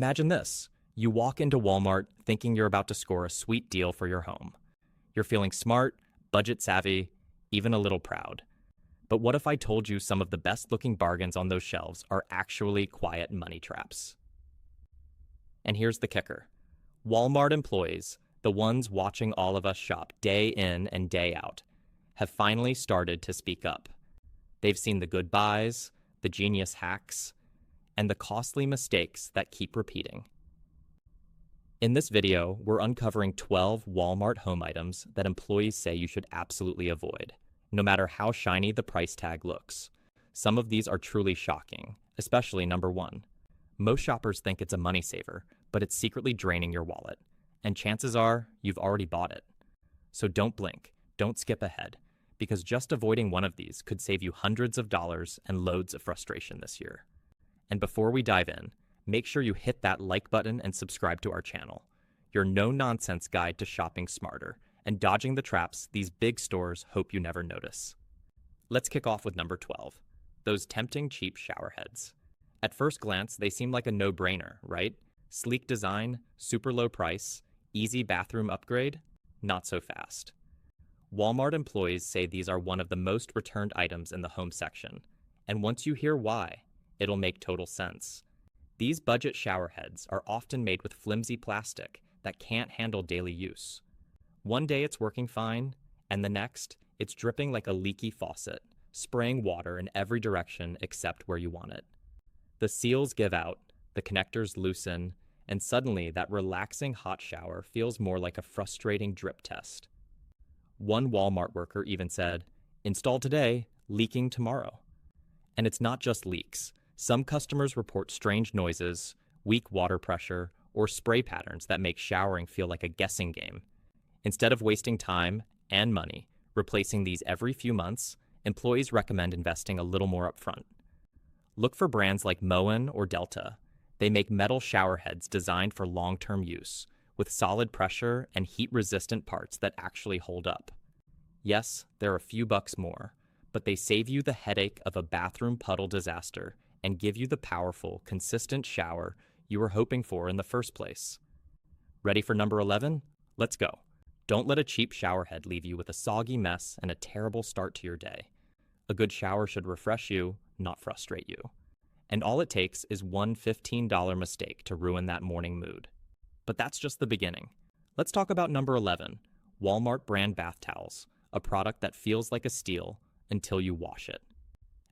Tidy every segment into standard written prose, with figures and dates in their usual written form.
Imagine this. You walk into Walmart thinking you're about to score a sweet deal for your home. You're feeling smart, budget savvy, even a little proud. But what if I told you some of the best looking bargains on those shelves are actually quiet money traps? And here's the kicker. Walmart employees, the ones watching all of us shop day in and day out, have finally started to speak up. They've seen the good buys, the genius hacks, and the costly mistakes that keep repeating. In this video, we're uncovering 12 Walmart home items that employees say you should absolutely avoid, no matter how shiny the price tag looks. Some of these are truly shocking, especially number 1. Most shoppers think it's a money saver, but it's secretly draining your wallet, and chances are you've already bought it. So don't blink, don't skip ahead, because just avoiding one of these could save you hundreds of dollars and loads of frustration this year. And before we dive in, make sure you hit that like button and subscribe to our channel, your no-nonsense guide to shopping smarter and dodging the traps these big stores hope you never notice. Let's kick off with number 12, those tempting cheap shower heads. At first glance, they seem like a no-brainer, right? Sleek design, super low price, easy bathroom upgrade? Not so fast. Walmart employees say these are one of the most returned items in the home section, and once you hear why, it'll make total sense. These budget shower heads are often made with flimsy plastic that can't handle daily use. One day it's working fine, and the next, it's dripping like a leaky faucet, spraying water in every direction except where you want it. The seals give out, the connectors loosen, and suddenly that relaxing hot shower feels more like a frustrating drip test. One Walmart worker even said, "Install today, leaking tomorrow." And it's not just leaks. Some customers report strange noises, weak water pressure, or spray patterns that make showering feel like a guessing game. Instead of wasting time and money replacing these every few months, employees recommend investing a little more upfront. Look for brands like Moen or Delta. They make metal shower heads designed for long-term use, with solid pressure and heat-resistant parts that actually hold up. Yes, they're a few bucks more, but they save you the headache of a bathroom puddle disaster and give you the powerful, consistent shower you were hoping for in the first place. Ready for number 11? Let's go. Don't let a cheap shower head leave you with a soggy mess and a terrible start to your day. A good shower should refresh you, not frustrate you. And all it takes is one $15 mistake to ruin that morning mood. But that's just the beginning. Let's talk about number 11, Walmart brand bath towels, a product that feels like a steal until you wash it.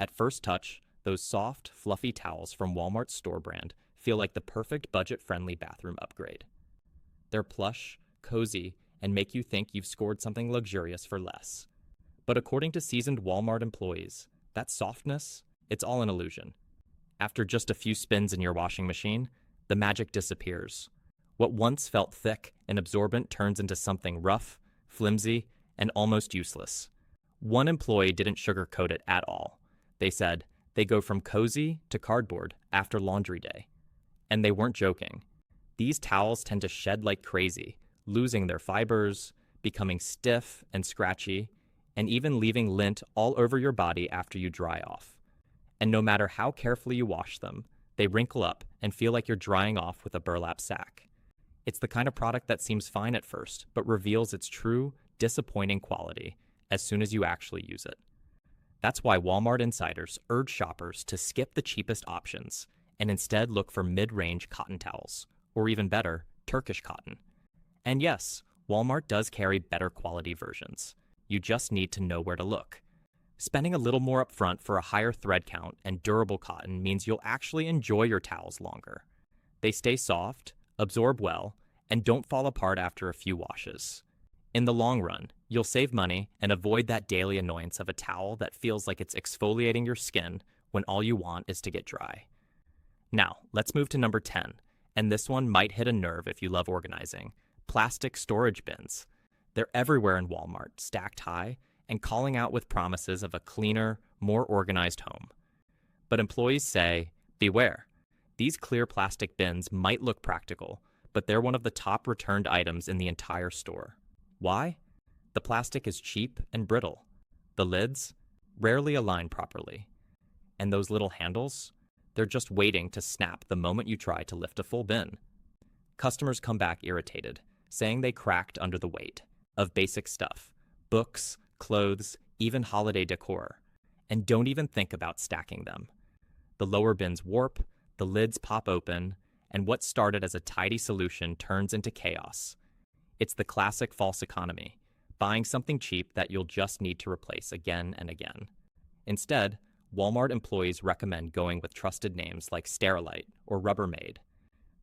At first touch, those soft, fluffy towels from Walmart's store brand feel like the perfect budget-friendly bathroom upgrade. They're plush, cozy, and make you think you've scored something luxurious for less. But according to seasoned Walmart employees, that softness, it's all an illusion. After just a few spins in your washing machine, the magic disappears. What once felt thick and absorbent turns into something rough, flimsy, and almost useless. One employee didn't sugarcoat it at all. They said they go from cozy to cardboard after laundry day. And they weren't joking. These towels tend to shed like crazy, losing their fibers, becoming stiff and scratchy, and even leaving lint all over your body after you dry off. And no matter how carefully you wash them, they wrinkle up and feel like you're drying off with a burlap sack. It's the kind of product that seems fine at first, but reveals its true, disappointing quality as soon as you actually use it. That's why Walmart insiders urge shoppers to skip the cheapest options and instead look for mid-range cotton towels, or even better, Turkish cotton. And yes, Walmart does carry better quality versions. You just need to know where to look. Spending a little more upfront for a higher thread count and durable cotton means you'll actually enjoy your towels longer. They stay soft, absorb well, and don't fall apart after a few washes. In the long run, you'll save money and avoid that daily annoyance of a towel that feels like it's exfoliating your skin when all you want is to get dry. Now, let's move to number 10, and this one might hit a nerve if you love organizing. Plastic storage bins. They're everywhere in Walmart, stacked high, and calling out with promises of a cleaner, more organized home. But employees say, beware. These clear plastic bins might look practical, but they're one of the top returned items in the entire store. Why? The plastic is cheap and brittle. The lids rarely align properly. And those little handles? They're just waiting to snap the moment you try to lift a full bin. Customers come back irritated, saying they cracked under the weight of basic stuff, books, clothes, even holiday decor, and don't even think about stacking them. The lower bins warp, the lids pop open, and what started as a tidy solution turns into chaos. It's the classic false economy, buying something cheap that you'll just need to replace again and again. Instead, Walmart employees recommend going with trusted names like Sterilite or Rubbermaid.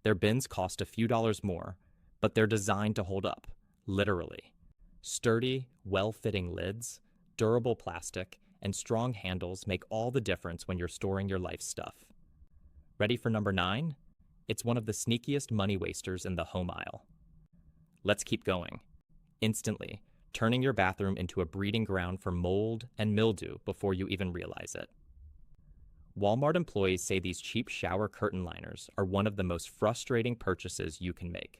Their bins cost a few dollars more, but they're designed to hold up, literally. Sturdy, well-fitting lids, durable plastic, and strong handles make all the difference when you're storing your life stuff. Ready for number 9? It's one of the sneakiest money wasters in the home aisle. Let's keep going. Instantly, turning your bathroom into a breeding ground for mold and mildew before you even realize it. Walmart employees say these cheap shower curtain liners are one of the most frustrating purchases you can make.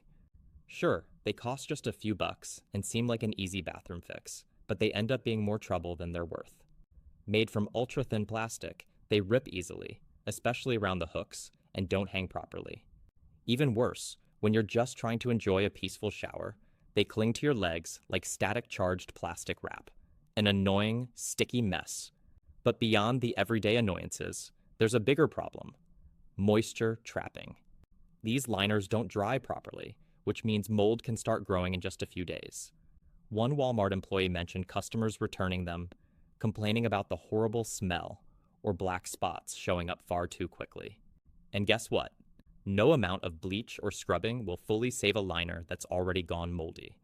Sure, they cost just a few bucks and seem like an easy bathroom fix, but they end up being more trouble than they're worth. Made from ultra-thin plastic, they rip easily, especially around the hooks, and don't hang properly. Even worse, when you're just trying to enjoy a peaceful shower, they cling to your legs like static-charged plastic wrap, an annoying, sticky mess. But beyond the everyday annoyances, there's a bigger problem: moisture trapping. These liners don't dry properly, which means mold can start growing in just a few days. One Walmart employee mentioned customers returning them, complaining about the horrible smell or black spots showing up far too quickly. And guess what? No amount of bleach or scrubbing will fully save a liner that's already gone moldy.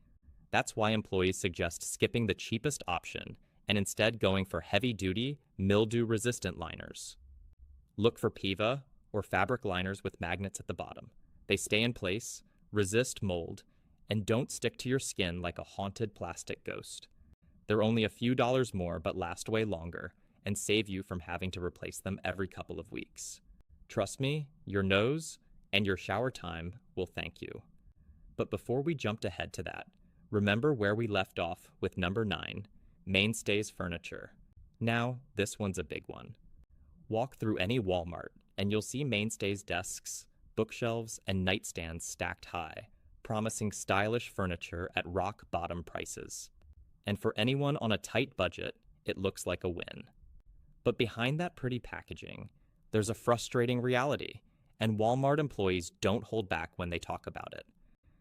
That's why employees suggest skipping the cheapest option and instead going for heavy-duty, mildew-resistant liners. Look for PIVA or fabric liners with magnets at the bottom. They stay in place, resist mold, and don't stick to your skin like a haunted plastic ghost. They're only a few dollars more but last way longer and save you from having to replace them every couple of weeks. Trust me, your nose and your shower time will thank you. But before we jumped ahead to that, remember where we left off with number 9, Mainstays Furniture. Now, this one's a big one. Walk through any Walmart and you'll see Mainstays desks, bookshelves, and nightstands stacked high, promising stylish furniture at rock-bottom prices. And for anyone on a tight budget, it looks like a win. But behind that pretty packaging, there's a frustrating reality, and Walmart employees don't hold back when they talk about it.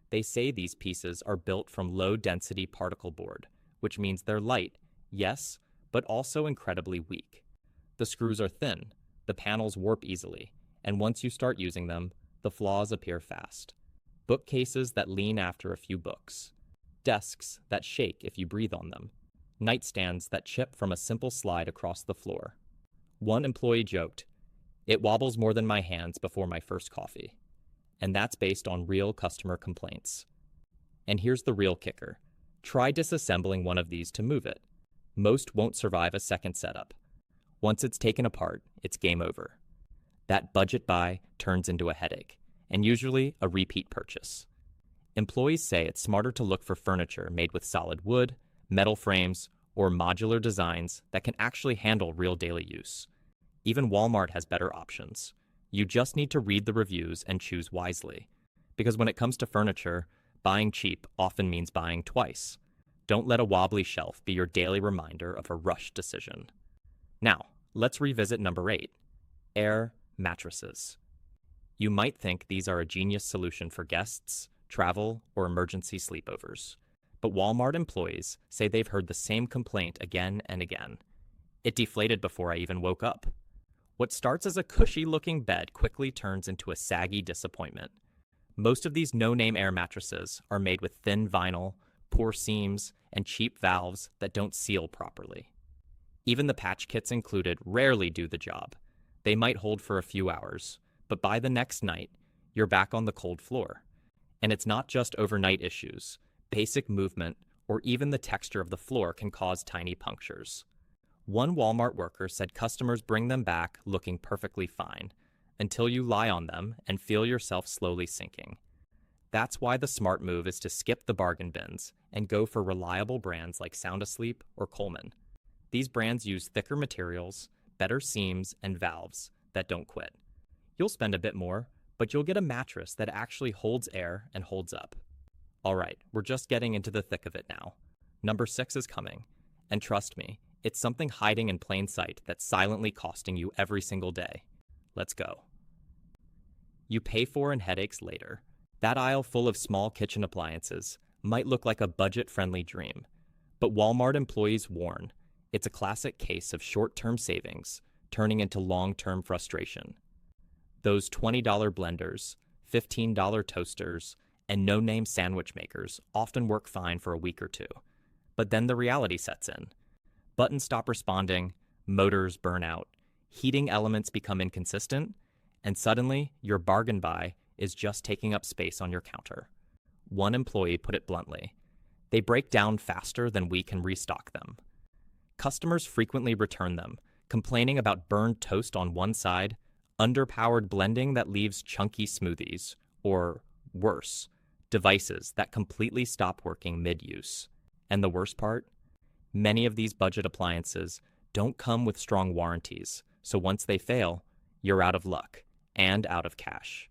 They say these pieces are built from low-density particle board, which means they're light, yes, but also incredibly weak. The screws are thin, the panels warp easily, and once you start using them, the flaws appear fast. Bookcases that lean after a few books. Desks that shake if you breathe on them. Nightstands that chip from a simple slide across the floor. One employee joked, "It wobbles more than my hands before my first coffee." And that's based on real customer complaints. And here's the real kicker. Try disassembling one of these to move it. Most won't survive a second setup. Once it's taken apart, it's game over. That budget buy turns into a headache, and usually a repeat purchase. Employees say it's smarter to look for furniture made with solid wood, metal frames, or modular designs that can actually handle real daily use. Even Walmart has better options. You just need to read the reviews and choose wisely. Because when it comes to furniture, buying cheap often means buying twice. Don't let a wobbly shelf be your daily reminder of a rushed decision. Now, let's revisit number 8, air mattresses. You might think these are a genius solution for guests, travel, or emergency sleepovers. But Walmart employees say they've heard the same complaint again and again. It deflated before I even woke up. What starts as a cushy-looking bed quickly turns into a saggy disappointment. Most of these no-name air mattresses are made with thin vinyl, poor seams, and cheap valves that don't seal properly. Even the patch kits included rarely do the job. They might hold for a few hours, but by the next night, you're back on the cold floor. And it's not just overnight issues. Basic movement, or even the texture of the floor can cause tiny punctures. One Walmart worker said customers bring them back looking perfectly fine, until you lie on them and feel yourself slowly sinking. That's why the smart move is to skip the bargain bins and go for reliable brands like Sound Asleep or Coleman. These brands use thicker materials, better seams, and valves that don't quit. You'll spend a bit more, but you'll get a mattress that actually holds air and holds up. All right, we're just getting into the thick of it now. Number 6 is coming, and trust me, it's something hiding in plain sight that's silently costing you every single day. Let's go. You pay for and headaches later. That aisle full of small kitchen appliances might look like a budget-friendly dream, but Walmart employees warn it's a classic case of short-term savings turning into long-term frustration. Those $20 blenders, $15 toasters, and no-name sandwich makers often work fine for a week or two, but then the reality sets in. Buttons stop responding, motors burn out, heating elements become inconsistent, and suddenly your bargain buy is just taking up space on your counter. One employee put it bluntly, they break down faster than we can restock them. Customers frequently return them, complaining about burned toast on one side, underpowered blending that leaves chunky smoothies, or worse, devices that completely stop working mid-use. And the worst part? Many of these budget appliances don't come with strong warranties, so once they fail, you're out of luck and out of cash.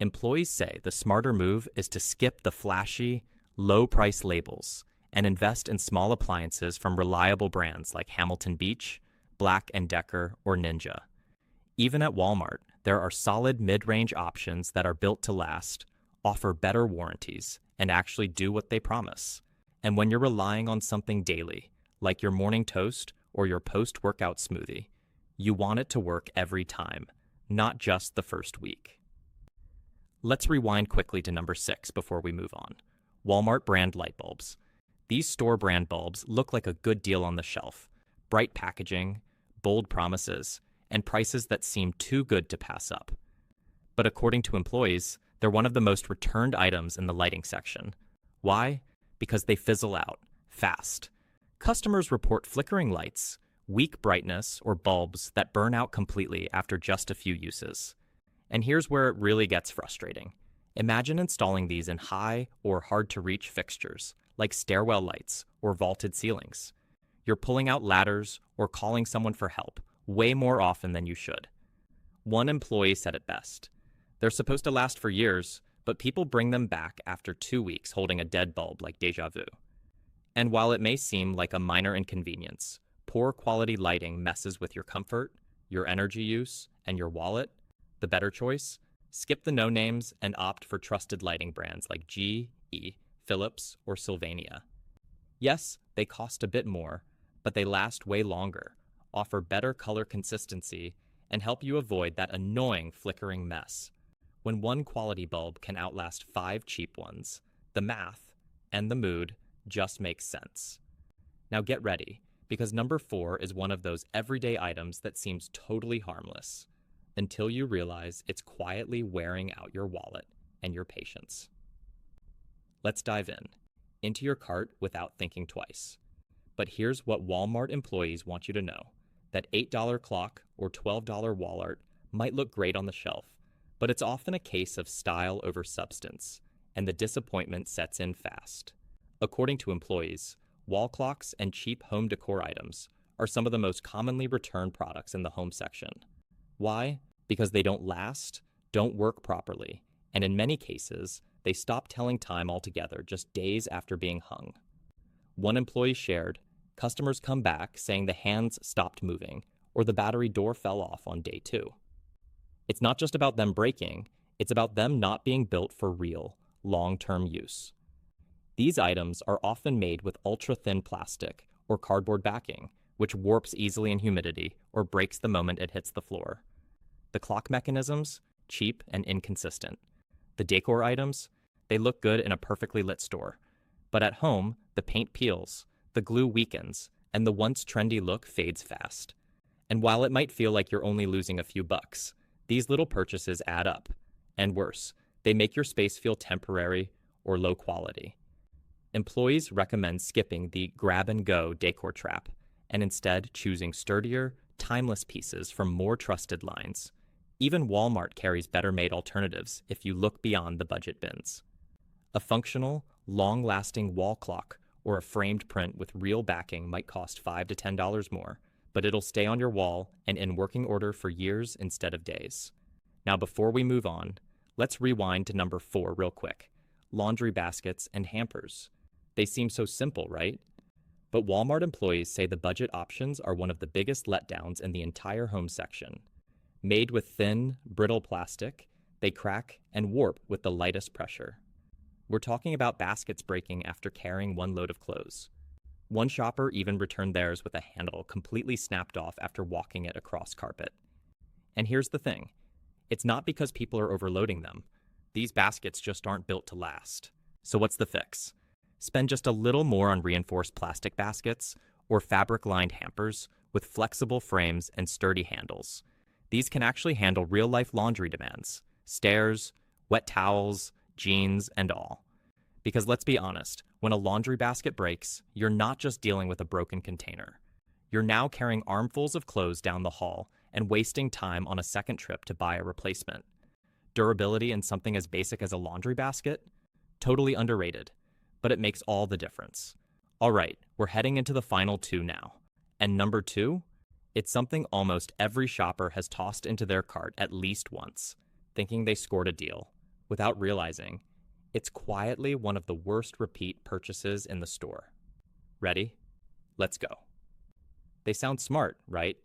Employees say the smarter move is to skip the flashy, low-price labels and invest in small appliances from reliable brands like Hamilton Beach, Black & Decker, or Ninja. Even at Walmart, there are solid mid-range options that are built to last, offer better warranties, and actually do what they promise. And when you're relying on something daily, like your morning toast or your post-workout smoothie, you want it to work every time, not just the first week. Let's rewind quickly to number 6 before we move on. Walmart brand light bulbs. These store brand bulbs look like a good deal on the shelf. Bright packaging, bold promises, and prices that seem too good to pass up. But according to employees, they're one of the most returned items in the lighting section. Why? Because they fizzle out, fast. Customers report flickering lights, weak brightness, or bulbs that burn out completely after just a few uses. And here's where it really gets frustrating. Imagine installing these in high or hard-to-reach fixtures, like stairwell lights or vaulted ceilings. You're pulling out ladders or calling someone for help way more often than you should. One employee said it best. They're supposed to last for years, but people bring them back after 2 weeks holding a dead bulb like deja vu. And while it may seem like a minor inconvenience, poor quality lighting messes with your comfort, your energy use, and your wallet. The better choice? Skip the no-names and opt for trusted lighting brands like GE, Philips, or Sylvania. Yes, they cost a bit more, but they last way longer, offer better color consistency, and help you avoid that annoying flickering mess. When one quality bulb can outlast 5 cheap ones, the math and the mood just makes sense. Now get ready, because number 4 is one of those everyday items that seems totally harmless, until you realize it's quietly wearing out your wallet and your patience. Let's dive into your cart without thinking twice. But here's what Walmart employees want you to know, that $8 clock or $12 wall art might look great on the shelf, but it's often a case of style over substance, and the disappointment sets in fast. According to employees, wall clocks and cheap home decor items are some of the most commonly returned products in the home section. Why? Because they don't last, don't work properly, and in many cases, they stop telling time altogether just days after being hung. One employee shared, customers come back saying the hands stopped moving or the battery door fell off on day 2. It's not just about them breaking, it's about them not being built for real, long-term use. These items are often made with ultra-thin plastic or cardboard backing, which warps easily in humidity or breaks the moment it hits the floor. The clock mechanisms, cheap and inconsistent. The decor items, they look good in a perfectly lit store. But at home, the paint peels, the glue weakens, and the once trendy look fades fast. And while it might feel like you're only losing a few bucks, these little purchases add up. And worse, they make your space feel temporary or low quality. Employees recommend skipping the grab-and-go decor trap and instead choosing sturdier, timeless pieces from more trusted lines. Even Walmart carries better-made alternatives if you look beyond the budget bins. A functional, long-lasting wall clock or a framed print with real backing might cost $5 to $10 more, but it'll stay on your wall and in working order for years instead of days. Now, before we move on, let's rewind to number 4 real quick. Laundry baskets and hampers. They seem so simple, right? But Walmart employees say the budget options are one of the biggest letdowns in the entire home section. Made with thin, brittle plastic, they crack and warp with the lightest pressure. We're talking about baskets breaking after carrying one load of clothes. One shopper even returned theirs with a handle completely snapped off after walking it across carpet. And here's the thing. It's not because people are overloading them. These baskets just aren't built to last. So what's the fix? Spend just a little more on reinforced plastic baskets or fabric-lined hampers with flexible frames and sturdy handles. These can actually handle real-life laundry demands, stairs, wet towels, jeans, and all. Because let's be honest, when a laundry basket breaks, you're not just dealing with a broken container. You're now carrying armfuls of clothes down the hall and wasting time on a second trip to buy a replacement. Durability in something as basic as a laundry basket? Totally underrated, but it makes all the difference. All right, we're heading into the final 2 now. And number 2? It's something almost every shopper has tossed into their cart at least once, thinking they scored a deal, without realizing it's quietly one of the worst repeat purchases in the store. Ready? Let's go. They sound smart, right?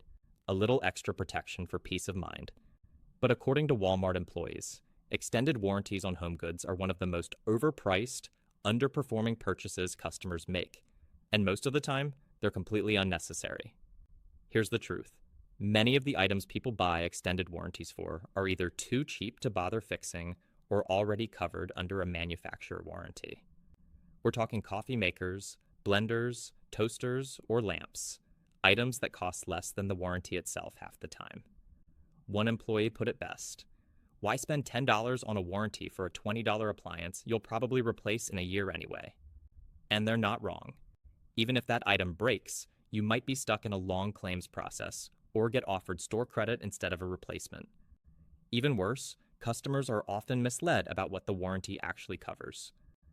A little extra protection for peace of mind. But according to Walmart employees, extended warranties on home goods are one of the most overpriced, underperforming purchases customers make. And most of the time, they're completely unnecessary. Here's the truth. Many of the items people buy extended warranties for are either too cheap to bother fixing or already covered under a manufacturer warranty. We're talking coffee makers, blenders, toasters, or lamps, items that cost less than the warranty itself half the time. One employee put it best. Why spend $10 on a warranty for a $20 appliance you'll probably replace in a year anyway? And they're not wrong. Even if that item breaks, you might be stuck in a long claims process or get offered store credit instead of a replacement. Even worse, customers are often misled about what the warranty actually covers.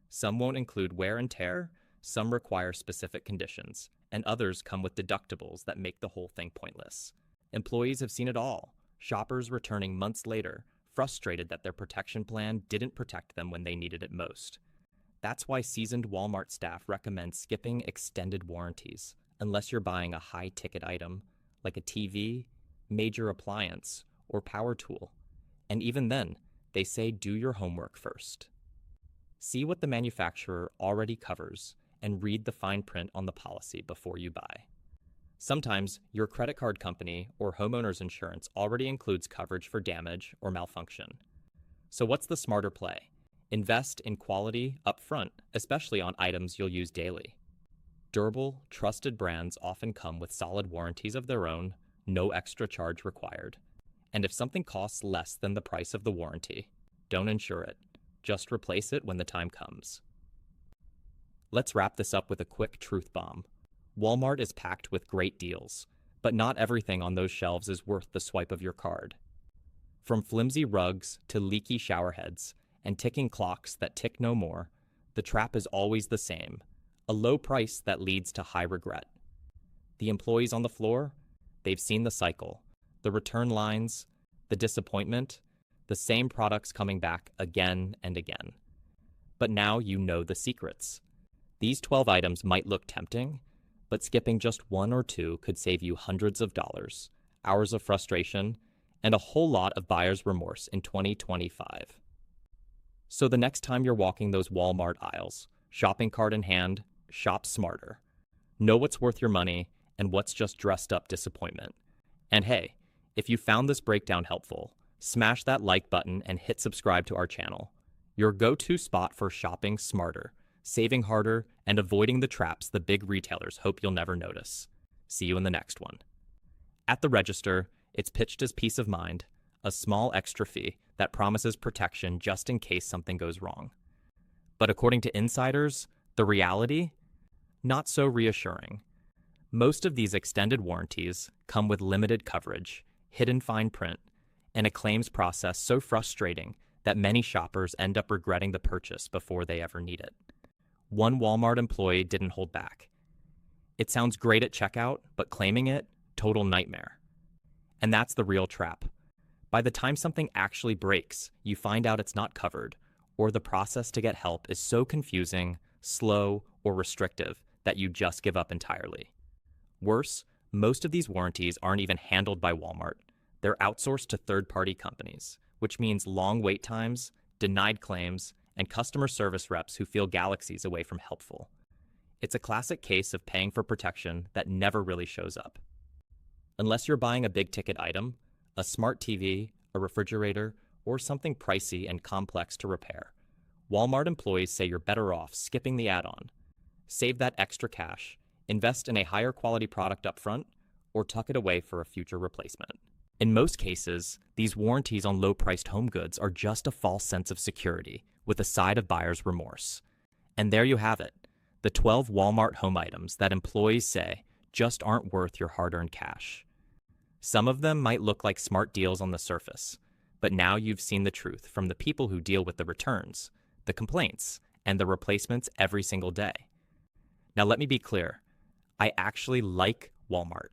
Some won't include wear and tear, some require specific conditions, and others come with deductibles that make the whole thing pointless. Employees have seen it all. Shoppers returning months later, frustrated that their protection plan didn't protect them when they needed it most. That's why seasoned Walmart staff recommend skipping extended warranties, unless you're buying a high-ticket item, like a TV, major appliance, or power tool. And even then, they say do your homework first. See what the manufacturer already covers and read the fine print on the policy before you buy. Sometimes your credit card company or homeowner's insurance already includes coverage for damage or malfunction. So what's the smarter play? Invest in quality up front, especially on items you'll use daily. Durable, trusted brands often come with solid warranties of their own, no extra charge required. And if something costs less than the price of the warranty, don't insure it. Just replace it when the time comes. Let's wrap this up with a quick truth bomb. Walmart is packed with great deals, but not everything on those shelves is worth the swipe of your card. From flimsy rugs to leaky shower heads and ticking clocks that tick no more, the trap is always the same, a low price that leads to high regret. The employees on the floor, they've seen the cycle, the return lines, the disappointment, the same products coming back again and again. But now you know the secrets. These 12 items might look tempting, but skipping just 1 or 2 could save you hundreds of dollars, hours of frustration, and a whole lot of buyer's remorse in 2025. So the next time you're walking those Walmart aisles, shopping cart in hand, shop smarter. Know what's worth your money and what's just dressed up disappointment. And hey, if you found this breakdown helpful, smash that like button and hit subscribe to our channel. Your go-to spot for shopping smarter, saving harder, and avoiding the traps the big retailers hope you'll never notice. See you in the next one. At the register, it's pitched as peace of mind, a small extra fee that promises protection just in case something goes wrong. But according to insiders, the reality? Not so reassuring. Most of these extended warranties come with limited coverage, hidden fine print, and a claims process so frustrating that many shoppers end up regretting the purchase before they ever need it. One Walmart employee didn't hold back. It sounds great at checkout, but claiming it, total nightmare. And that's the real trap. By the time something actually breaks, you find out it's not covered, or the process to get help is so confusing, slow, or restrictive that you just give up entirely. Worse, most of these warranties aren't even handled by Walmart. They're outsourced to third-party companies, which means long wait times, denied claims, and customer service reps who feel galaxies away from helpful. It's a classic case of paying for protection that never really shows up. Unless you're buying a big-ticket item, a smart TV, a refrigerator, or something pricey and complex to repair, Walmart employees say you're better off skipping the add-on. Save that extra cash, invest in a higher quality product up front, or tuck it away for a future replacement. In most cases, these warranties on low-priced home goods are just a false sense of security with a side of buyer's remorse. And there you have it, the 12 Walmart home items that employees say just aren't worth your hard-earned cash. Some of them might look like smart deals on the surface, but now you've seen the truth from the people who deal with the returns, the complaints, and the replacements every single day. Now let me be clear, I actually like Walmart.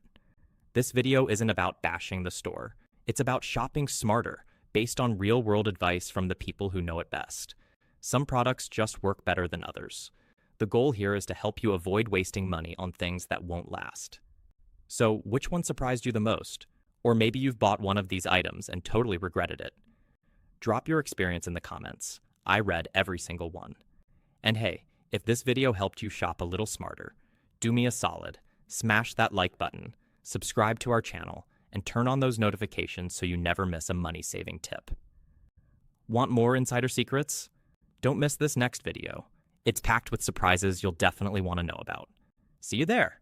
This video isn't about bashing the store. It's about shopping smarter, based on real-world advice from the people who know it best. Some products just work better than others. The goal here is to help you avoid wasting money on things that won't last. So, which one surprised you the most? Or maybe you've bought one of these items and totally regretted it. Drop your experience in the comments. I read every single one. And hey, if this video helped you shop a little smarter, do me a solid, smash that like button, subscribe to our channel, and turn on those notifications so you never miss a money-saving tip. Want more insider secrets? Don't miss this next video. It's packed with surprises you'll definitely want to know about. See you there!